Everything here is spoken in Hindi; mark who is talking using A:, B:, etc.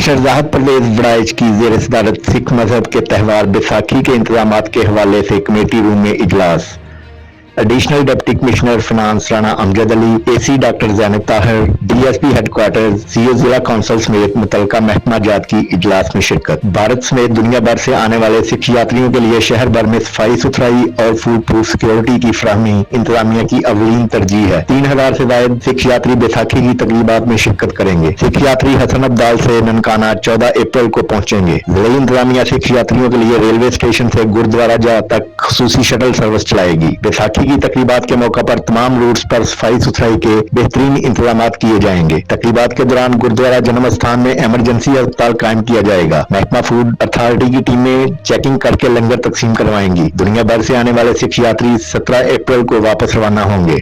A: शहजाद परवेज वड़ाइच की ज़ेर सदारत सिख मजहब के त्यौहार बैसाखी के इंतजामात के हवाले से कमेटी रूम में इजलास। Additional deputy commissioner finance Rana Amjad Ali, AC doctor Zainab Tahir, DSP headquarters, CO जिला कौंसल समेत मुतल्लिका महकमा जात की इजलास में शिरकत। भारत समेत दुनिया भर से आने वाले सिख यात्रियों के लिए शहर भर में सफाई सुथराई और फूड प्रूफ सिक्योरिटी की फराहमी इंतजामिया की अवलीन तरजीह है। 3000 से ज्यादा सिख यात्री बैसाखी की तकरीबात में शिरकत करेंगे। सिख यात्री हसन अब्दाल से ननकाना 14 अप्रैल को पहुंचेंगे। जिला इंतजामिया सिख यात्रियों के लिए रेलवे स्टेशन से गुरुद्वारा जा तक खसूसी शटल सर्विस चलाएगी। बैसाखी की तकरीबात के मौका पर तमाम रूट्स पर सफाई सुथराई के बेहतरीन इंतजाम किए जाएंगे। तकरीबात के दौरान गुरुद्वारा जन्म स्थान में इमरजेंसी अस्पताल कायम किया जाएगा। महकमा फूड अथॉरिटी की टीमें चेकिंग करके लंगर तकसीम करवाएंगी। दुनिया भर से आने वाले सिख यात्री 17 अप्रैल को वापस रवाना होंगे।